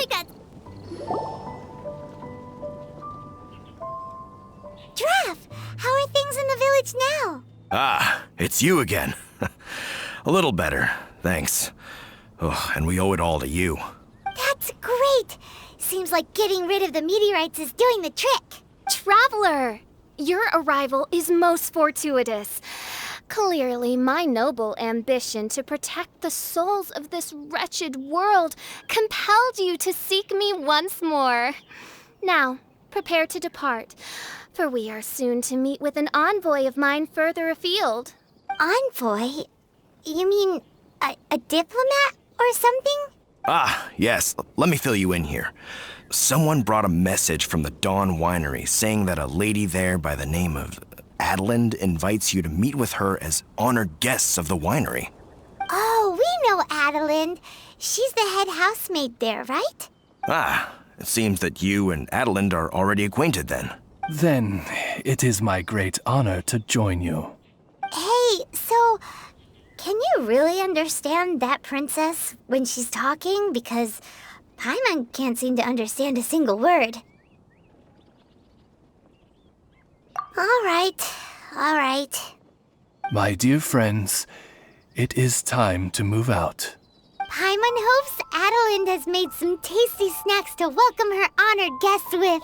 my god! Giraffe, how are things in the village now? Ah, it's you again. A little better, thanks. Oh, and we owe it all to you. That's great! Seems like getting rid of the meteorites is doing the trick. Traveler! Your arrival is most fortuitous. Clearly, my noble ambition to protect the souls of this wretched world compelled you to seek me once more. Now, prepare to depart, for we are soon to meet with an envoy of mine further afield. Envoy? You mean a diplomat or something? Ah, yes, let me fill you in here. Someone brought a message from the Dawn Winery saying that a lady there by the name of Adeline invites you to meet with her as honored guests of the winery. Oh, we know Adeline. She's the head housemaid there, right? Ah, it seems that you and Adeline are already acquainted then. Then it is my great honor to join you. Hey, so can you really understand that princess when she's talking? Because Paimon can't seem to understand a single word. All right. My dear friends, it is time to move out. Paimon hopes Adeline has made some tasty snacks to welcome her honored guests with.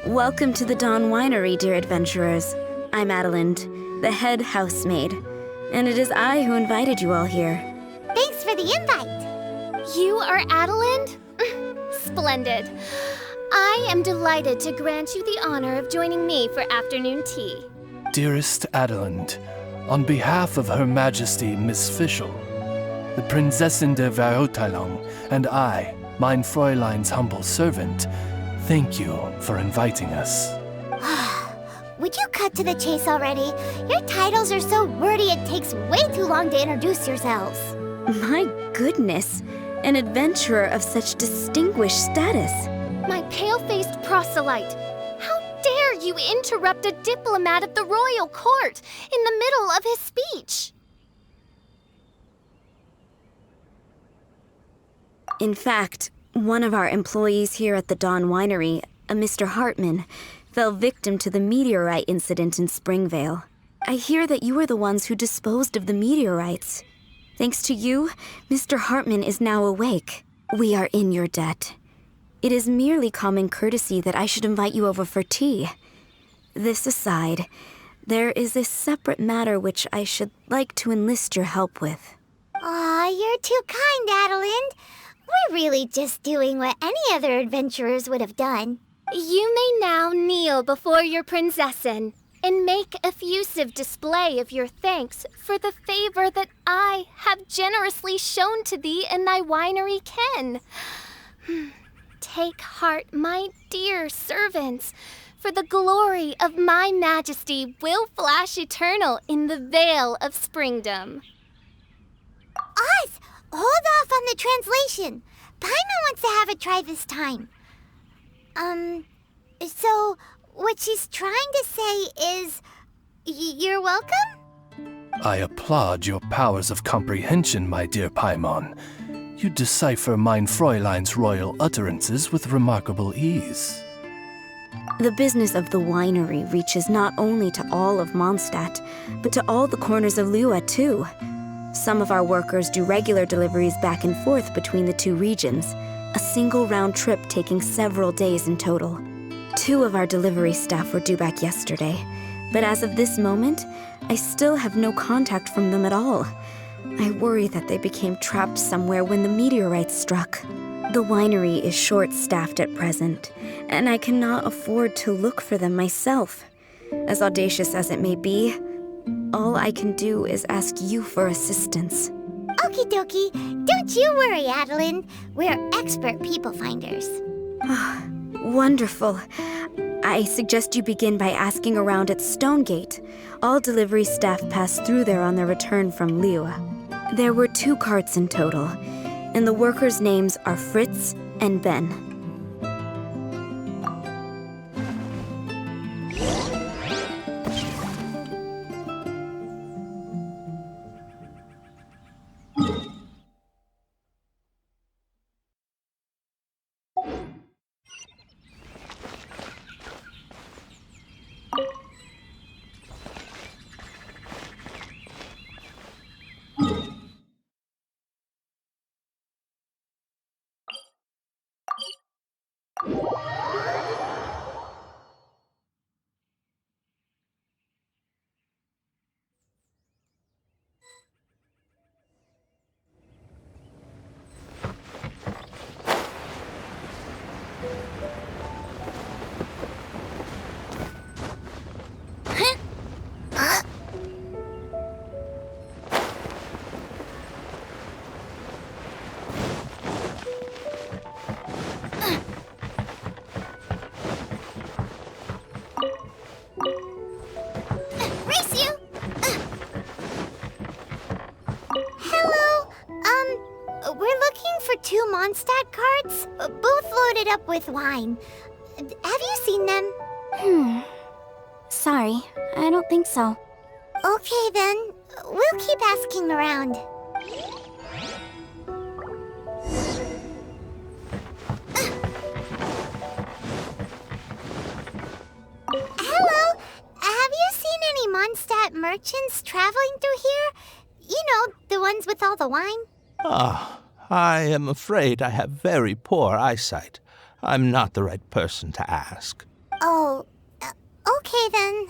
Welcome to the Dawn Winery, dear adventurers. I'm Adeline, the head housemaid, and it is I who invited you all here. Thanks for the invite. You are Adeline? Splendid. I am delighted to grant you the honor of joining me for afternoon tea. Dearest Adeline, on behalf of Her Majesty Miss Fischl, the Prinzessin der Verurteilung, and I, mein Fräulein's humble servant, thank you for inviting us. Would you cut to the chase already? Your titles are so wordy it takes way too long to introduce yourselves. My goodness, an adventurer of such distinguished status. My pale-faced proselyte. How dare you interrupt a diplomat of the royal court in the middle of his speech? In fact, one of our employees here at the Dawn Winery, a Mr. Hartman, fell victim to the meteorite incident in Springvale. I hear that you were the ones who disposed of the meteorites. Thanks to you, Mr. Hartman is now awake. We are in your debt. It is merely common courtesy that I should invite you over for tea. This aside, there is a separate matter which I should like to enlist your help with. Aw, you're too kind, Adeline. We're really just doing what any other adventurers would have done. You may now kneel before your Prinzessin and make effusive display of your thanks for the favor that I have generously shown to thee and thy winery ken. Take heart, my dear servants, for the glory of my majesty will flash eternal in the vale of springdom. Oz, hold off on the translation. Paimon wants to have a try this time. So what she's trying to say is, you're welcome? I applaud your powers of comprehension, my dear Paimon. You decipher mein Fräulein's royal utterances with remarkable ease. The business of the winery reaches not only to all of Mondstadt, but to all the corners of Lua, too. Some of our workers do regular deliveries back and forth between the two regions, a single round trip taking several days in total. 2 of our delivery staff were due back yesterday, but as of this moment, I still have no contact from them at all. I worry that they became trapped somewhere when the meteorite struck. The winery is short-staffed at present, and I cannot afford to look for them myself. As audacious as it may be, all I can do is ask you for assistance. Okie dokie. Don't you worry, Adeline. We're expert people finders. Wonderful. I suggest you begin by asking around at Stonegate. All delivery staff pass through there on their return from Liyue. There were 2 carts in total, and the workers' names are Fritz and Ben. For 2 Mondstadt carts, both loaded up with wine. Have you seen them? Sorry, I don't think so. Okay then, we'll keep asking around. Hello, have you seen any Mondstadt merchants traveling through here? You know, the ones with all the wine? I am afraid I have very poor eyesight. I'm not the right person to ask. Oh, okay then.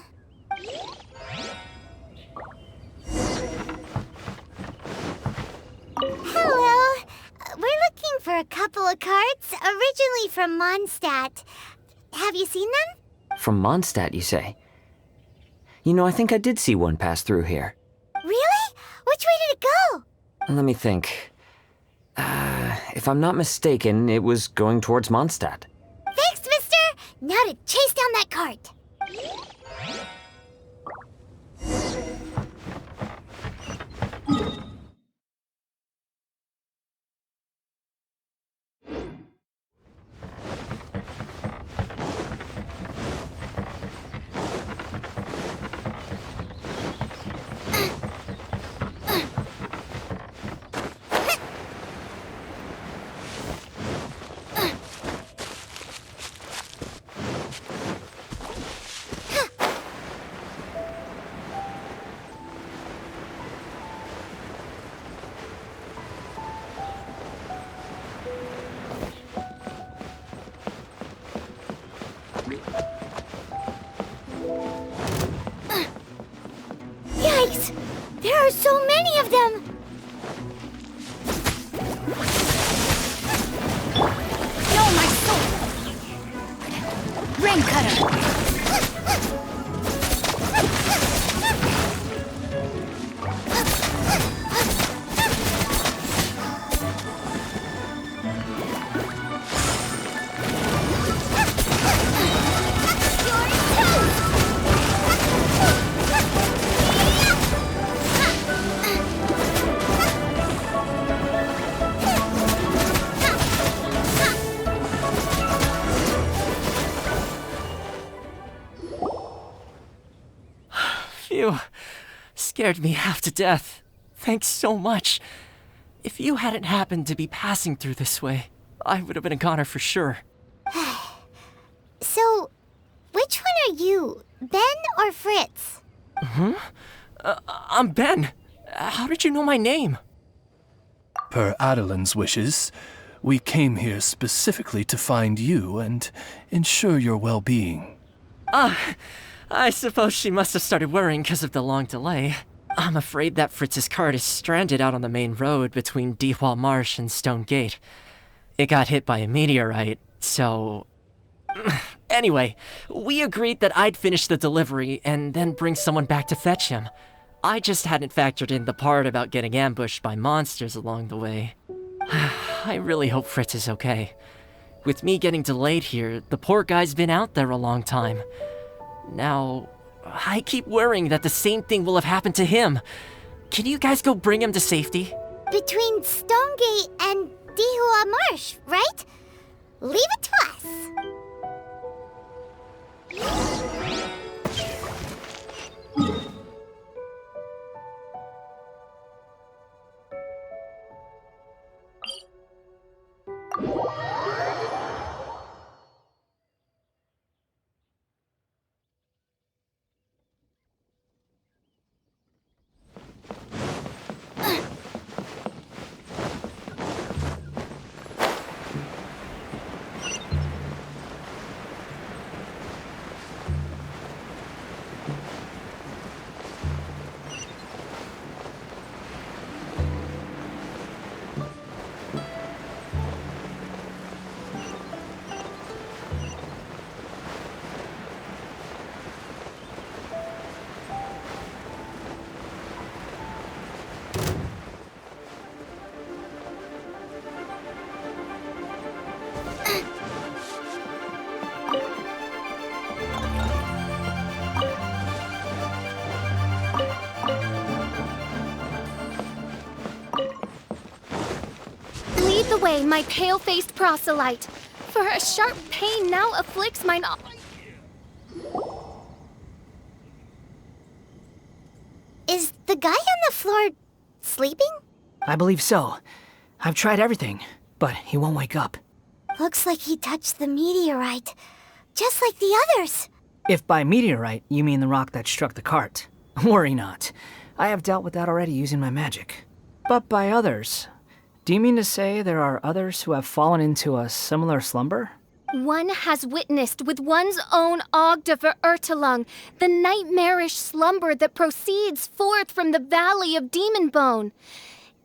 Hello. We're looking for a couple of carts, originally from Mondstadt. Have you seen them? From Mondstadt, you say? You know, I think I did see one pass through here. Really? Which way did it go? Let me think. If I'm not mistaken, it was going towards Mondstadt. Thanks, mister! Now to chase down that cart. Yikes! There are so many of them! No, my soul! Rain cutter! You scared me half to death. Thanks so much. If you hadn't happened to be passing through this way, I would have been a goner for sure. So, which one are you, Ben or Fritz? I'm Ben. How did you know my name? Per Adeline's wishes, We came here specifically to find you and ensure your well-being. I suppose she must have started worrying because of the long delay. I'm afraid that Fritz's cart is stranded out on the main road between Dewall Marsh and Stone Gate. It got hit by a meteorite, so... Anyway, we agreed that I'd finish the delivery and then bring someone back to fetch him. I just hadn't factored in the part about getting ambushed by monsters along the way. I really hope Fritz is okay. With me getting delayed here, the poor guy's been out there a long time. Now, I keep worrying that the same thing will have happened to him. Can you guys go bring him to safety? Between Stonegate and Dehua Marsh, right? Leave it to us. Lead the way, my pale-faced proselyte, for a sharp pain now afflicts mine. Is the guy on the floor sleeping? I believe so. I've tried everything, but he won't wake up. Looks like he touched the meteorite, just like the others. If by meteorite you mean the rock that struck the cart, worry not. I have dealt with that already using my magic. But by others, do you mean to say there are others who have fallen into a similar slumber? One has witnessed with one's own HGRXURTGSX the nightmarish slumber that proceeds forth from the Valley of Demon Bone.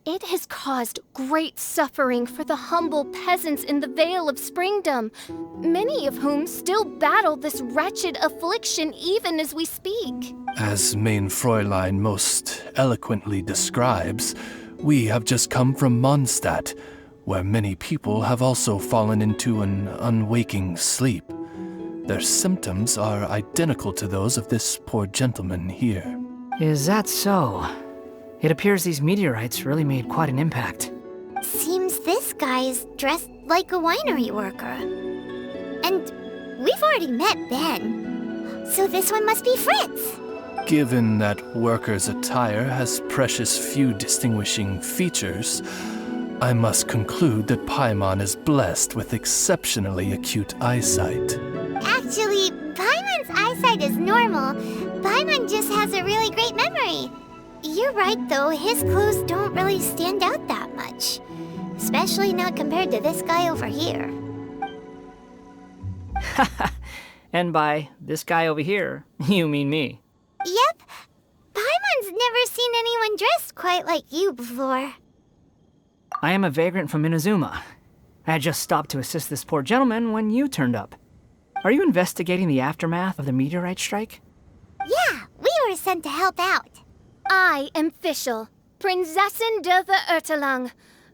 It has caused great suffering for the humble peasants in the Vale of Springdom, many of whom still battle this wretched affliction even as we speak. As Main Fräulein most eloquently describes, we have just come from Mondstadt, where many people have also fallen into an unwaking sleep. Their symptoms are identical to those of this poor gentleman here. Is that so? It appears these meteorites really made quite an impact. Seems this guy is dressed like a winery worker. And we've already met Ben, so this one must be Fritz. Given that worker's attire has precious few distinguishing features, I must conclude that Paimon is blessed with exceptionally acute eyesight. Actually, Paimon's eyesight is normal. Paimon just has a really great memory. You're right, though. His clothes don't really stand out that much. Especially not compared to this guy over here. And by this guy over here, you mean me. Yep. Paimon's never seen anyone dressed quite like you before. I am a vagrant from Inazuma. I had just stopped to assist this poor gentleman when you turned up. Are you investigating the aftermath of the meteorite strike? Yeah, we were sent to help out. I am Fischl, Prinzessin der Verurteilung,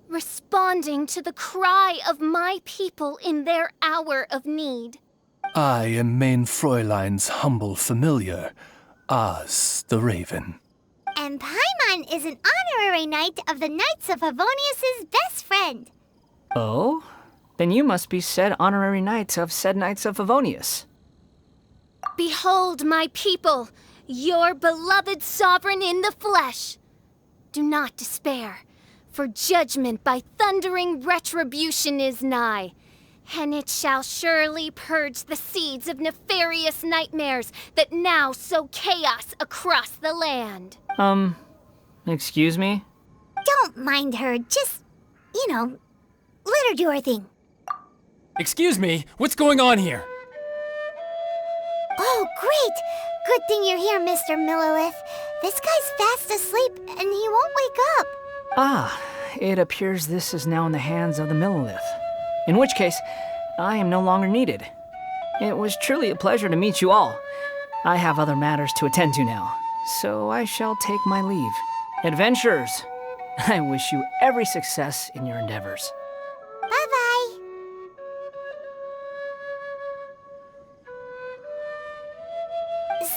responding to the cry of my people in their hour of need. I am Main Fräulein's humble familiar, Oz the Raven. And Paimon is an honorary knight of the Knights of Favonius' best friend. Oh? Then you must be said honorary knight of said Knights of Favonius. Behold my people, your beloved sovereign in the flesh. Do not despair, for judgment by thundering retribution is nigh, and it shall surely purge the seeds of nefarious nightmares that now sow chaos across the land. Excuse me? Don't mind her, just, let her do her thing. Excuse me, what's going on here? Oh, great! Good thing you're here, Mr. Millilith. This guy's fast asleep, and he won't wake up. Ah, it appears this is now in the hands of the Millilith. In which case, I am no longer needed. It was truly a pleasure to meet you all. I have other matters to attend to now, so I shall take my leave. Adventurers, I wish you every success in your endeavors. Bye-bye.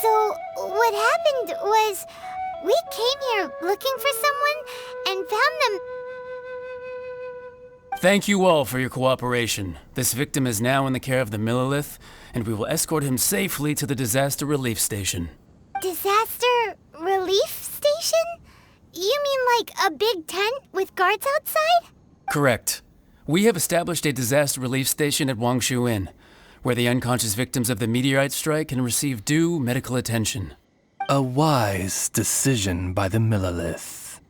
So, what happened was, we came here looking for someone and found them. Thank you all for your cooperation. This victim is now in the care of the Millilith, and we will escort him safely to the disaster relief station. Disaster relief station? You mean like a big tent with guards outside? Correct. We have established a disaster relief station at Wangshu Inn, where the unconscious victims of the meteorite strike can receive due medical attention. A wise decision by the Millilith.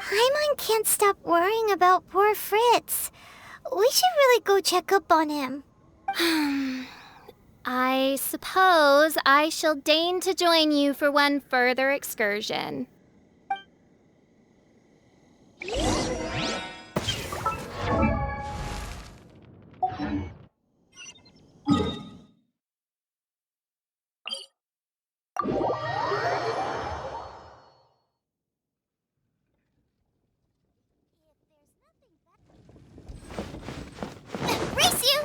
Paimon can't stop worrying about poor Fritz. We should really go check up on him. I suppose I shall deign to join you for one further excursion. Race you!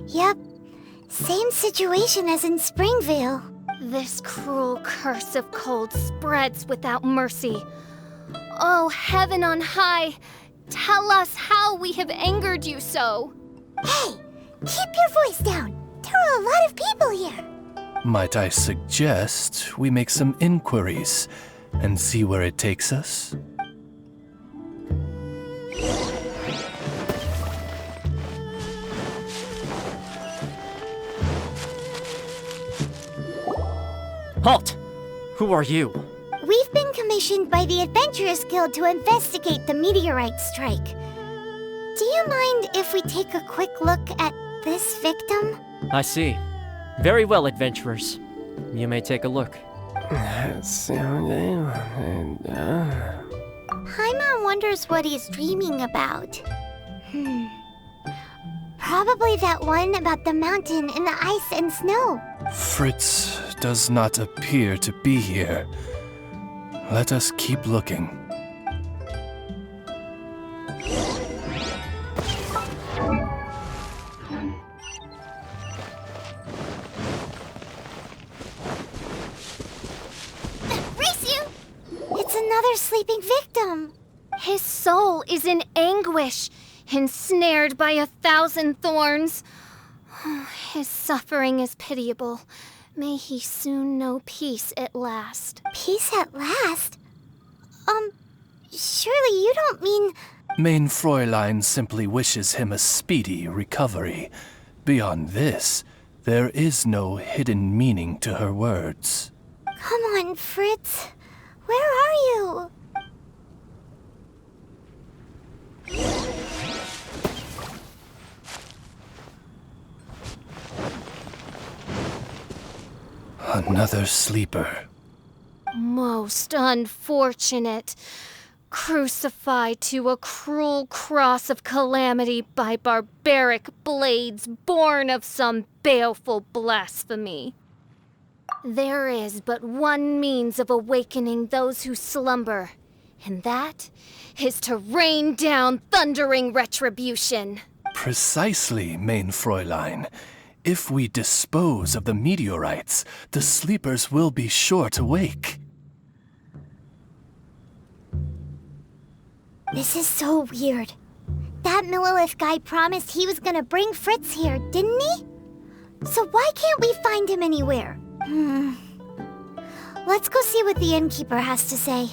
Yep. Same situation as in Springvale. This cruel curse of cold spreads without mercy. Oh, heaven on high, tell us how we have angered you so. Hey, keep your voice down. There are a lot of people here. Might I suggest we make some inquiries and see where it takes us? Halt! Who are you? We've been commissioned by the Adventurers Guild to investigate the meteorite strike. Do you mind if we take a quick look at this victim? I see. Very well, adventurers. You may take a look. Paimon wonders what he's dreaming about. Probably that one about the mountain and the ice and snow. Fritz does not appear to be here. Let us keep looking. Race you! It's another sleeping victim. His soul is in anguish, ensnared by 1,000 thorns. His suffering is pitiable. May he soon know peace at last. Peace at last? Surely you don't mean... Mein Fräulein simply wishes him a speedy recovery. Beyond this, there is no hidden meaning to her words. Come on, Fritz. Where are you? Another sleeper. Most unfortunate. Crucified to a cruel cross of calamity by barbaric blades born of some baleful blasphemy. There is but one means of awakening those who slumber, and that is to rain down thundering retribution. Precisely, Mein Fräulein. If we dispose of the meteorites, the sleepers will be sure to wake. This is so weird. That Millilith guy promised he was gonna bring Fritz here, didn't he? So why can't we find him anywhere? Let's go see what the innkeeper has to say.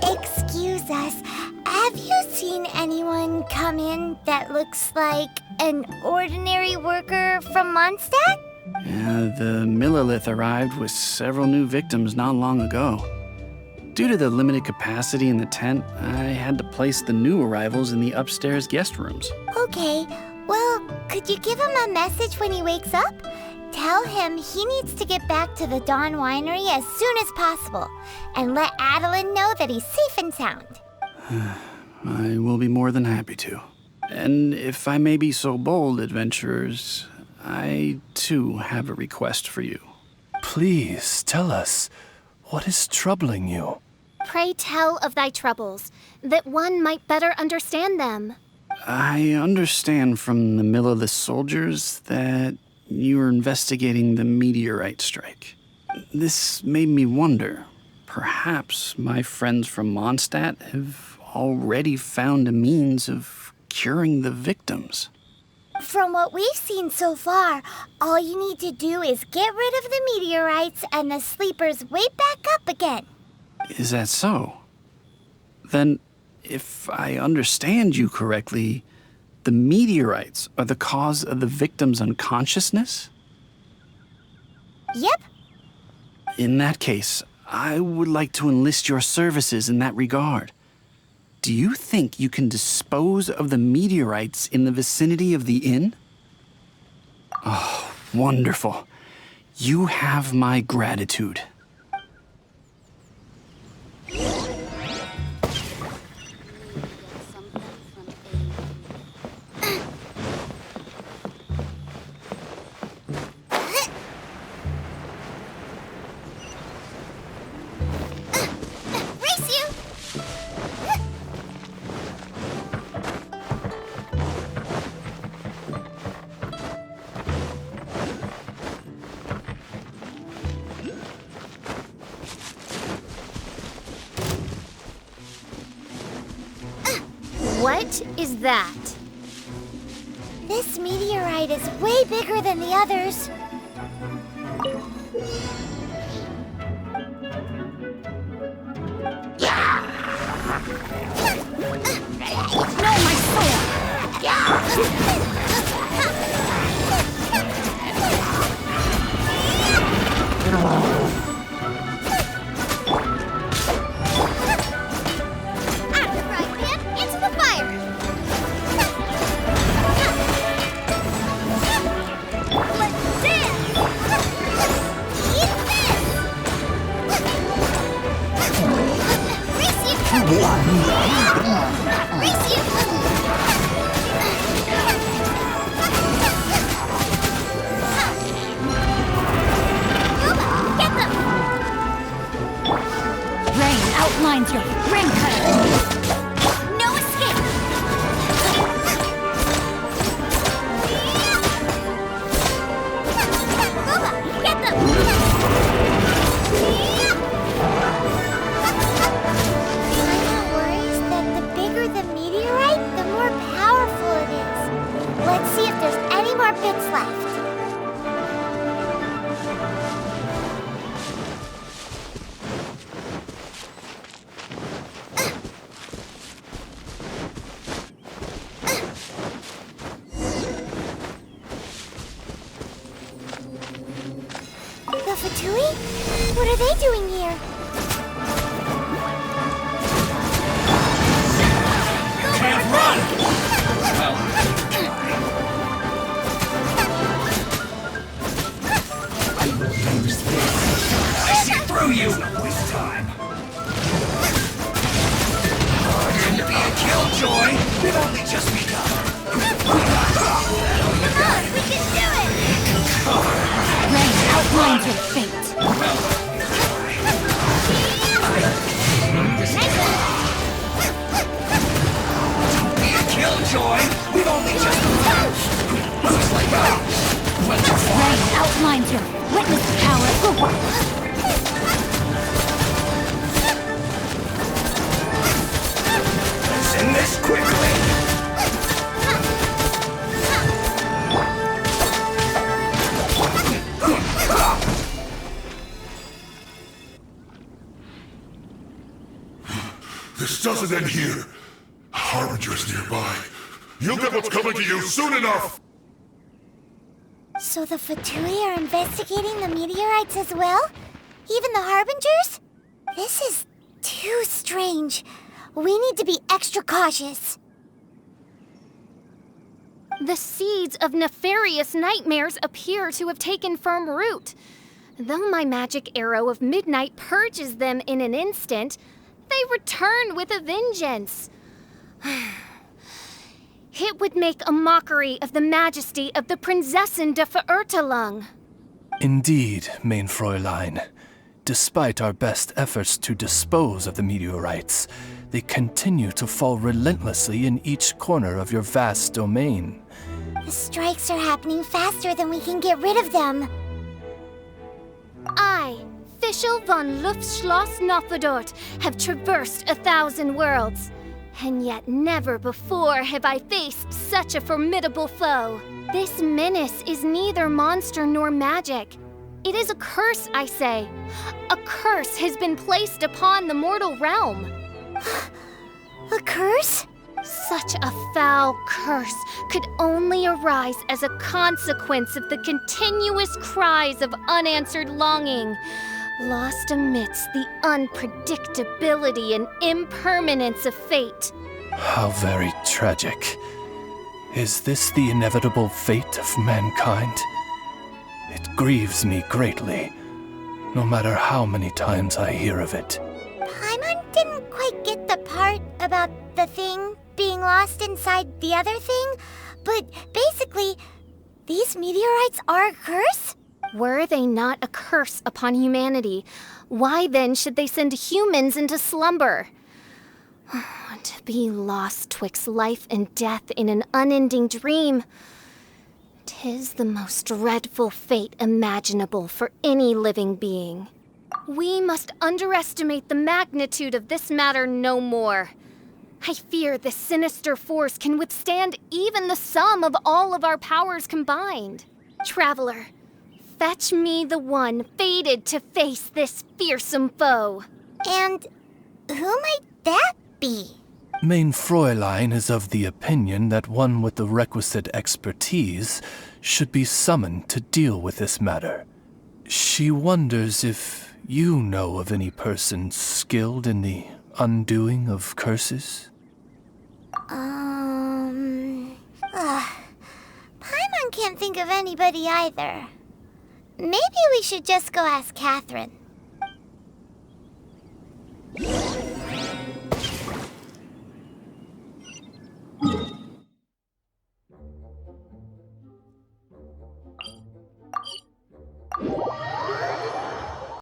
Excuse us, have you seen anyone come in that looks like an ordinary worker from Mondstadt? The Millilith arrived with several new victims not long ago. Due to the limited capacity in the tent, I had to place the new arrivals in the upstairs guest rooms. Okay, well, could you give him a message when he wakes up? Tell him he needs to get back to the Dawn Winery as soon as possible, and let Adeline know that he's safe and sound. I will be more than happy to. And if I may be so bold, adventurers, I too have a request for you. Please tell us, what is troubling you? Pray tell of thy troubles, that one might better understand them. I understand from the Millilith soldiers that you are investigating the meteorite strike. This made me wonder, perhaps my friends from Mondstadt have already found a means of curing the victims. From what we've seen so far, all you need to do is get rid of the meteorites and the sleepers wake back up again. Is that so? Then, if I understand you correctly, the meteorites are the cause of the victim's unconsciousness? Yep. In that case, I would like to enlist your services in that regard. Do you think you can dispose of the meteorites in the vicinity of the inn? Oh, wonderful. You have my gratitude. What is that? This meteorite is way bigger than the others. No, my sword! Outlines your ring cutter. No escape. Boba, get them. Paimon worries that the bigger the meteorite, the more powerful it is. Let's see if there's any more bits left. What are they doing here? Can't run! Well, I will use this. I see through you! Don't waste time. Going to be a killjoy? We've only just begun. Come on, we can do it! Rain outlines your fate. Killjoy! We've only just begun! Looks like went too far. Rain outlines your witness the power. Let's end this quickly! This doesn't end here. Harbinger's nearby. You'll get what's coming to you soon enough! So the Fatui are investigating the meteorites as well? Even the Harbingers? This is too strange. We need to be extra cautious. The seeds of nefarious nightmares appear to have taken firm root. Though my magic arrow of midnight purges them in an instant, they return with a vengeance. It would make a mockery of the majesty of the Prinzessin de Verurtelung. Indeed, mein Fräulein. Despite our best efforts to dispose of the meteorites, they continue to fall relentlessly in each corner of your vast domain. The strikes are happening faster than we can get rid of them. I, Fischl von Luftschloss Nofedort, have traversed 1,000 worlds. And yet never before have I faced such a formidable foe. This menace is neither monster nor magic. It is a curse, I say. A curse has been placed upon the mortal realm. A curse? Such a foul curse could only arise as a consequence of the continuous cries of unanswered longing, lost amidst the unpredictability and impermanence of fate. How very tragic. Is this the inevitable fate of mankind? It grieves me greatly, no matter how many times I hear of it. Paimon didn't quite get the part about the thing being lost inside the other thing, but basically, these meteorites are a curse? Were they not a curse upon humanity, why then should they send humans into slumber? To be lost twixt life and death in an unending dream. 'Tis the most dreadful fate imaginable for any living being. We must underestimate the magnitude of this matter no more. I fear this sinister force can withstand even the sum of all of our powers combined. Traveler, fetch me the one fated to face this fearsome foe. And who might that be? Mein Fräulein is of the opinion that one with the requisite expertise should be summoned to deal with this matter. She wonders if you know of any person skilled in the undoing of curses? Paimon can't think of anybody either. Maybe we should just go ask Catherine.